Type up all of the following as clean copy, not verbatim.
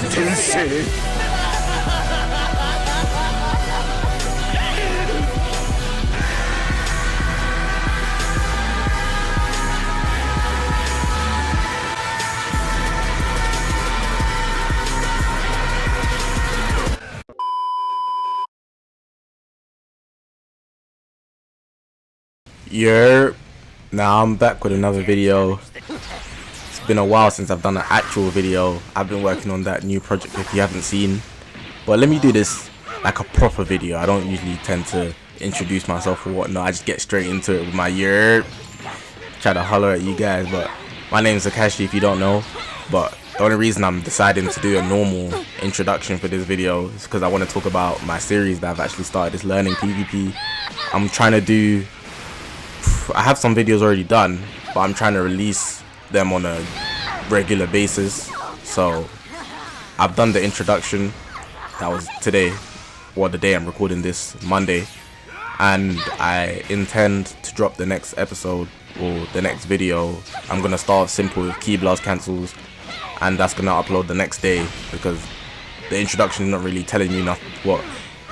転生。Now I'm back with another video. It's been a while since I've done an actual video. I've been working on that new project if you haven't seen. But let me do this like a proper video. I don't usually tend to introduce myself or whatnot. I just get straight into it with my try to holler at you guys. But my name is Akashi if you don't know. But the only reason I'm deciding to do a normal introduction for this video is because I want to talk about my series that I've actually started, this learning PvP. I'm trying to do, I have some videos already done, but I'm trying to release them on a regular basis. So I've done the introduction, that was today, or the day I'm recording this, Monday, and I intend to drop the next episode or the next video. I'm gonna start simple with key blast cancels, and that's gonna upload the next day, because the introduction is not really telling you nothing.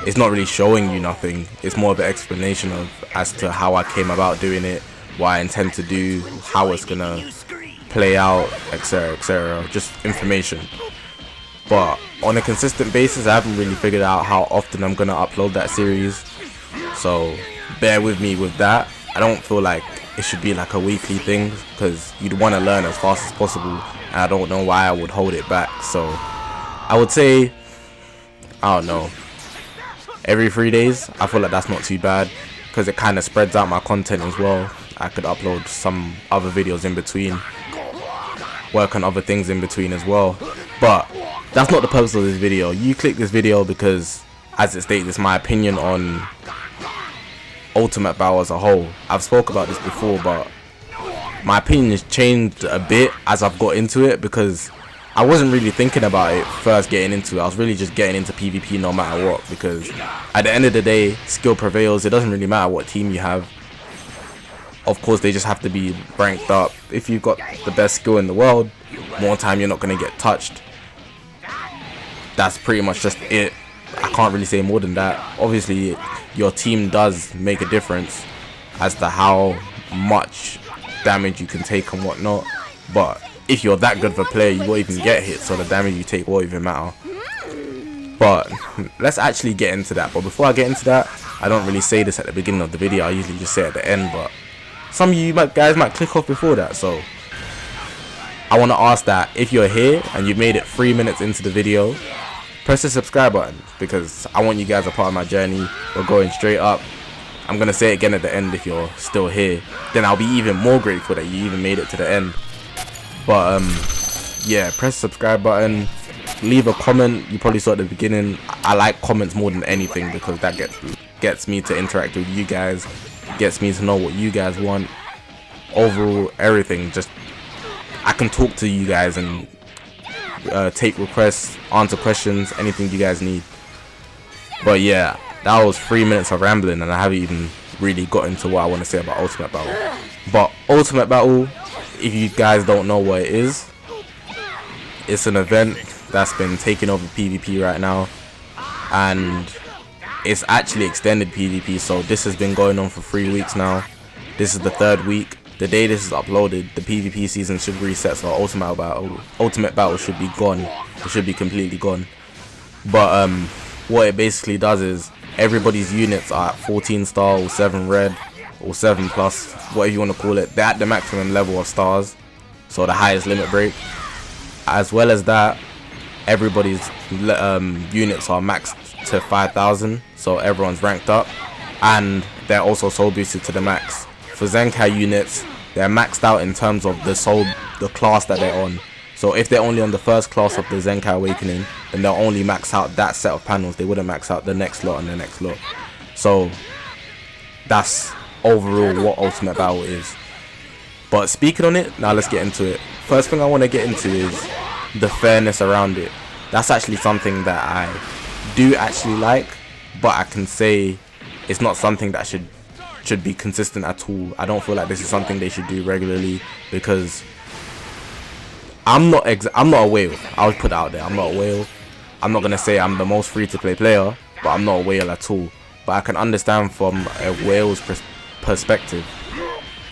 It's not really showing you nothing. It's more of an explanation of as to how I came about doing it, what I intend to do, how it's gonna play out, etc, etc. Just information. But on a consistent basis, I haven't really figured out how often I'm gonna upload that series, so bear with me with that. I don't feel like it should be like a weekly thing, because you'd want to learn as fast as possible, and I don't know why I would hold it back. So I would say, I don't know, every 3 days. I feel like that's not too bad, because it kind of spreads out my content as well. I could upload some other videos in between, work on other things in between as well. But that's not the purpose of this video. You click this video because, as it states, it's my opinion on Ultimate Battle as a whole. I've spoke about this before, but my opinion has changed a bit as I've got into it, because I wasn't really thinking about it first getting into it. I was really just getting into PvP no matter what, because at the end of the day, skill prevails. It doesn't really matter what team you have. Of course, they just have to be ranked up. If you've got the best skill in the world, more time you're not going to get touched. That's pretty much just it. I can't really say more than that. Obviously, your team does make a difference as to how much damage you can take and whatnot. But if you're that good of a player, you won't even get hit, so the damage you take won't even matter. But let's actually get into that. But before I get into that, I don't really say this at the beginning of the video. I usually just say it at the end, but some of you guys might click off before that. So I want to ask that if you're here and you've made it 3 minutes into the video, press the subscribe button, because I want you guys a part of my journey. We're going straight up. I'm going to say it again at the end if you're still here. Then I'll be even more grateful that you even made it to the end. But yeah, press the subscribe button, leave a comment. You probably saw at the beginning, I like comments more than anything, because that gets me to interact with you guys, gets me to know what you guys want. Overall, everything, just I can talk to you guys and take requests, answer questions, anything you guys need. But yeah, that was 3 minutes of rambling, and I haven't even really got into what I want to say about Ultimate Battle. But Ultimate Battle, if you guys don't know what it is, it's an event that's been taking over PvP right now, and it's actually extended PvP. So this has been going on for 3 weeks now. This is the 3rd week. The day this is uploaded, the PvP season should reset, so Ultimate Battle should be gone. It should be completely gone. But what it basically does is everybody's units are at 14 star or 7 red or 7 plus, whatever you want to call it. They're at the maximum level of stars, so the highest limit break. As well as that, everybody's units are maxed to 5,000, so everyone's ranked up, and they're also soul boosted to the max. For Zenkai units, they're maxed out in terms of the class that they're on. So if they're only on the first class of the Zenkai Awakening, then they'll only max out that set of panels. They wouldn't max out the next lot and the next lot. So that's overall what Ultimate Battle is. But speaking on it, now let's get into it. First thing I want to get into is the fairness around it. That's actually something that I do actually like, but I can say it's not something that should be consistent at all. I don't feel like this is something they should do regularly, because I'm not a whale. I'll put it out there. I'm not a whale. I'm not gonna say I'm the most free-to-play player, but I'm not a whale at all. But I can understand from a whale's perspective,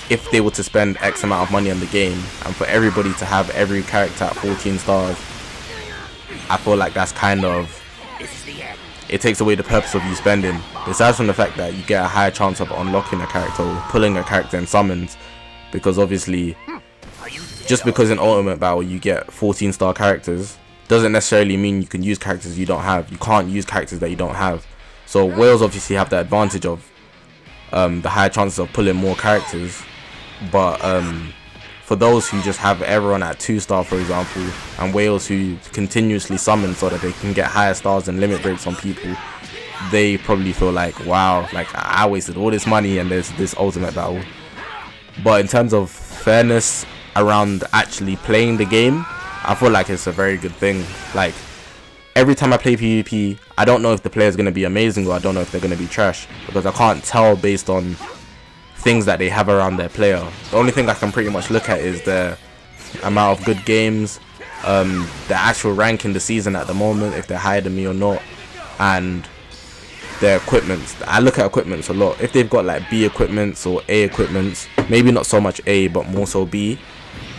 if they were to spend X amount of money on the game, and for everybody to have every character at 14 stars, I feel like that's kind of, it takes away the purpose of you spending. Besides from the fact that you get a higher chance of unlocking a character or pulling a character in summons, because obviously, just because in Ultimate Battle you get 14 star characters, doesn't necessarily mean you can use characters you don't have. You can't use characters that you don't have. So whales obviously have the advantage of the higher chances of pulling more characters, but for those who just have everyone at 2 star, for example, and whales who continuously summon so that they can get higher stars and limit breaks on people, they probably feel like, wow, like I wasted all this money and there's this Ultimate Battle. But in terms of fairness around actually playing the game, I feel like it's a very good thing. Like, every time I play PvP, I don't know if the player is going to be amazing or I don't know if they're going to be trash, because I can't tell based on things that they have around their player. The only thing I can pretty much look at is the amount of good games, the actual rank in the season at the moment, if they're higher than me or not, and their equipments. I look at equipments a lot. If they've got like B equipments or A equipments, maybe not so much A but more so B,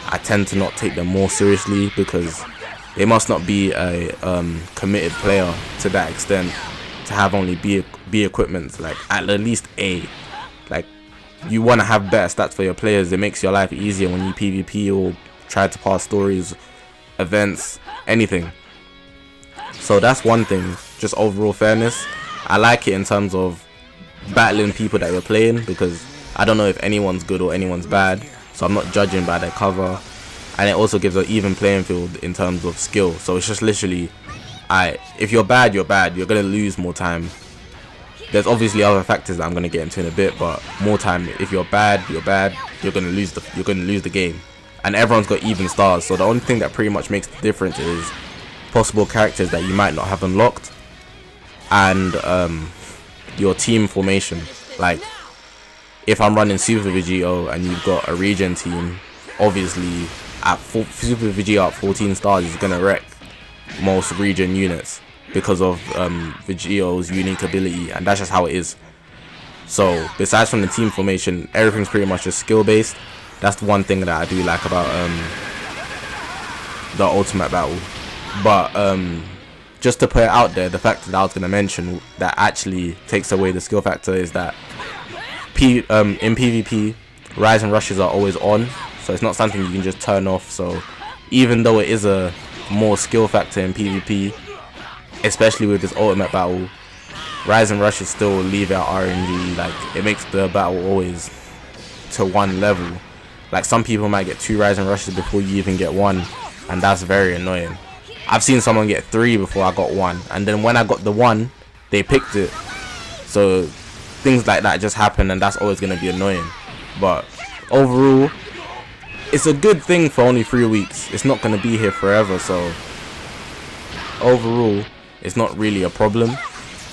I tend to not take them more seriously, because they must not be a committed player to that extent to have only B equipment, like at least A. Like, you want to have better stats for your players. It makes your life easier when you PvP or try to pass stories, events, anything. So that's one thing, just overall fairness. I like it in terms of battling people that you're playing, because I don't know if anyone's good or anyone's bad, so I'm not judging by their cover. And it also gives an even playing field in terms of skill. So it's just literally, if you're bad, you're bad. You're gonna lose more time. There's obviously other factors that I'm gonna get into in a bit, but more time. If you're bad, you're bad. You're gonna lose the game. And everyone's got even stars. So the only thing that pretty much makes the difference is possible characters that you might not have unlocked, and your team formation. Like, if I'm running Super Vegito and you've got a regen team, obviously Super Vegito at 14 stars is gonna wreck most regen units because of Vegito's unique ability, and that's just how it is. So besides from the team formation, everything's pretty much just skill based. That's the one thing that I do like about the Ultimate Battle. But just to put it out there, the fact that I was gonna mention that actually takes away the skill factor is that in PvP, rise and rushes are always on, so it's not something you can just turn off. So even though it is a more skill factor in PvP, especially with this Ultimate Battle, rise and rushes still leave out RNG. Like, it makes the battle always to one level. Like, some people might get 2 rise and rushes before you even get 1, and that's very annoying. I've seen someone get 3 before I got 1, and then when I got the 1, they picked it. So things like that just happen, and that's always going to be annoying. But overall, it's a good thing for only 3 weeks. It's not going to be here forever, so overall, it's not really a problem.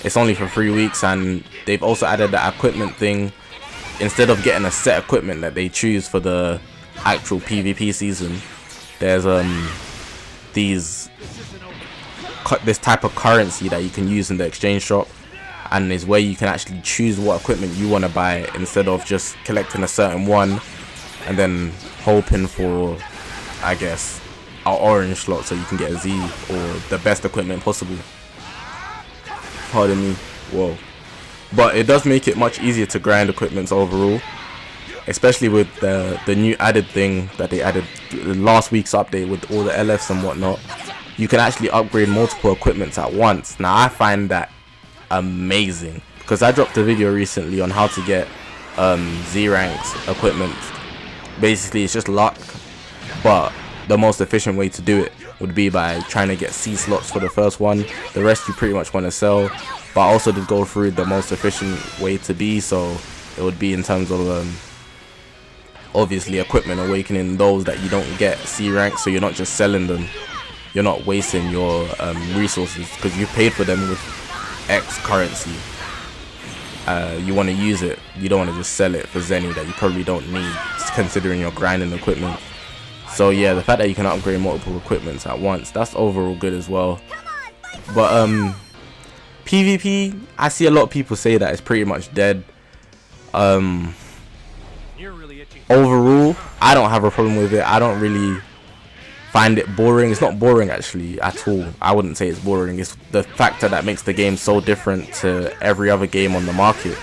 It's only for 3 weeks, and they've also added that equipment thing. Instead of getting a set equipment that they choose for the actual PvP season, there's this type of currency that you can use in the exchange shop, and is where you can actually choose what equipment you want to buy, instead of just collecting a certain one and then hoping for, I guess, an orange slot so you can get a Z or the best equipment possible. Pardon me. Whoa. But it does make it much easier to grind equipments overall, especially with the new added thing that they added last week's update with all the LFs and whatnot. You can actually upgrade multiple equipments at once. Now, I find that amazing, because I dropped a video recently on how to get Z ranks equipment. Basically, it's just luck, but the most efficient way to do it would be by trying to get C slots for the first one. The rest you pretty much want to sell, but I also did go through the most efficient way to be, so it would be in terms of obviously equipment awakening those that you don't get C rank, so you're not just selling them, you're not wasting your resources, because you paid for them with X currency. You want to use it, you don't want to just sell it for Zenny that you probably don't need, considering you're grinding equipment. So yeah, the fact that you can upgrade multiple equipments at once, that's overall good as well. But PvP, I see a lot of people say that it's pretty much dead. Overall, I don't have a problem with it. I don't really find it boring. It's not boring actually at all. I wouldn't say it's boring. It's the factor that makes the game so different to every other game on the market,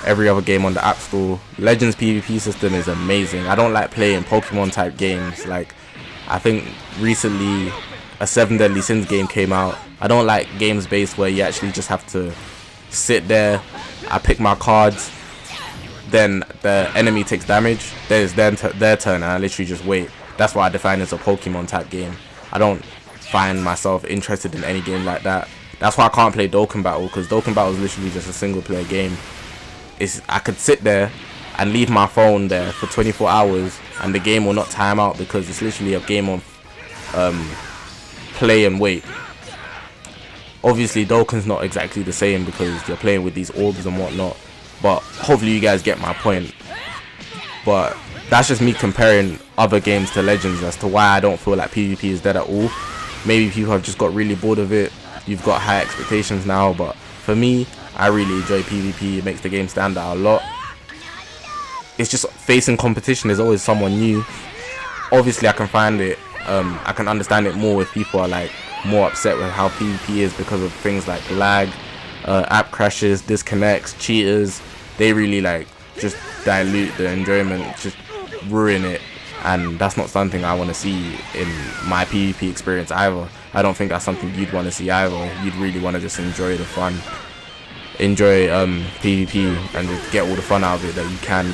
every other game on the App Store. Legends PvP system is amazing. I don't like playing Pokemon type games. Like, I think recently a 7 Deadly Sins game came out. I don't like games based where you actually just have to sit there. I pick my cards, then the enemy takes damage, then it's their turn, and I literally just wait. That's what I define as a Pokemon type game. I don't find myself interested in any game like that. That's why I can't play Dokkan Battle, because Dokkan Battle is literally just a single player game. I could sit there and leave my phone there for 24 hours and the game will not time out, because it's literally a game of play and wait. Obviously Dokkan's not exactly the same because you're playing with these orbs and whatnot, but hopefully you guys get my point. But that's just me comparing other games to Legends as to why I don't feel like PvP is dead at all. Maybe people have just got really bored of it. You've got high expectations now, but for me, I really enjoy PvP. It makes the game stand out a lot. It's just facing competition. There's always someone new. Obviously I can find it, I can understand it more if people are like more upset with how PvP is because of things like lag, app crashes, disconnects, cheaters. They really like just dilute the enjoyment, just ruin it, and that's not something I want to see in my PvP experience either. I don't think that's something you'd want to see either. You'd really want to just enjoy the fun, enjoy PvP, and just get all the fun out of it that you can.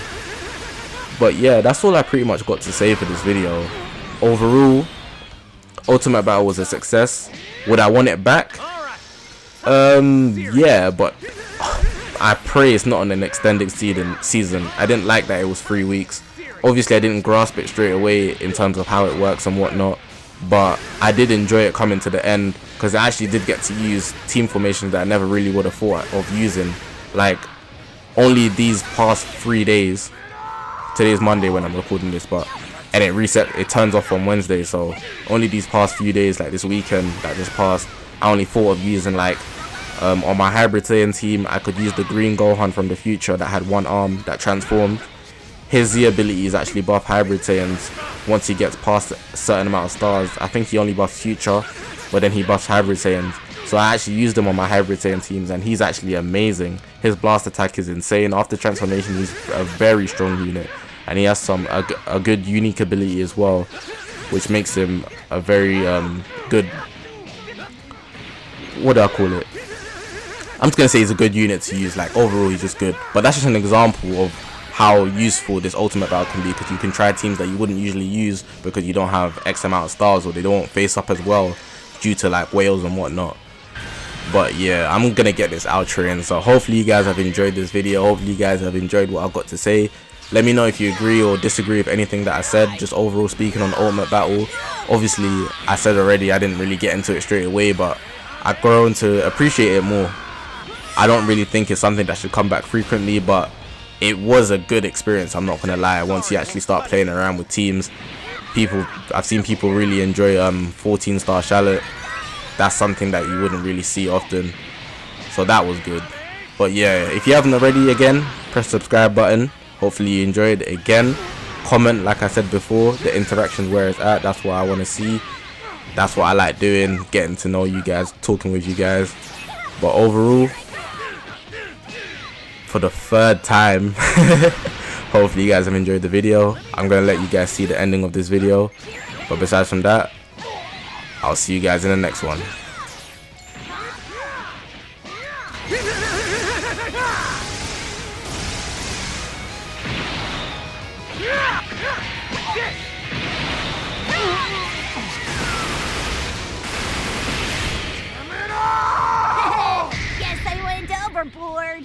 But yeah, that's all I pretty much got to say for this video. Overall, Ultimate Battle was a success. Would I want it back? Yeah, but I pray it's not on an extended season. I didn't like that it was 3 weeks. Obviously I didn't grasp it straight away in terms of how it works and whatnot, but I did enjoy it coming to the end, because I actually did get to use team formations that I never really would have thought of using. Like, only these past 3 days. Today's Monday when I'm recording this, and it turns off on Wednesday, so only these past few days, like this weekend that just passed, I only thought of using, like, on my Hybrid Saiyan team, I could use the green Gohan from the future that had one arm that transformed. His Z abilities actually buff Hybrid Saiyans once he gets past a certain amount of stars. I think he only buffs future, but then he buffs Hybrid Saiyans. So I actually used him on my Hybrid Saiyan teams, and he's actually amazing. His blast attack is insane. After transformation, he's a very strong unit, and he has a good unique ability as well, which makes him a very good, what do I call it? I'm just gonna say he's a good unit to use. Like, overall he's just good. But that's just an example of how useful this Ultimate Battle can be, because you can try teams that you wouldn't usually use because you don't have X amount of stars, or they don't face up as well due to like whales and whatnot. But yeah, I'm gonna get this outro in, so hopefully you guys have enjoyed this video. Hopefully you guys have enjoyed what I've got to say. Let me know if you agree or disagree with anything that I said, just overall speaking on the Ultimate Battle. Obviously I said already I didn't really get into it straight away, but I've grown to appreciate it more. I don't really think it's something that should come back frequently, but it was a good experience, I'm not gonna lie. Once you actually start playing around with teams, I've seen people really enjoy 14-star Shallot. That's something that you wouldn't really see often, so that was good. But yeah, if you haven't already, again, press the subscribe button. Hopefully you enjoyed it. Again, comment, like I said before, the interactions where it's at. That's what I want to see. That's what I like doing, getting to know you guys, talking with you guys. But overall, for the 3rd time, hopefully you guys have enjoyed the video. I'm gonna let you guys see the ending of this video, but besides from that, I'll see you guys in the next one. Guess I went overboard.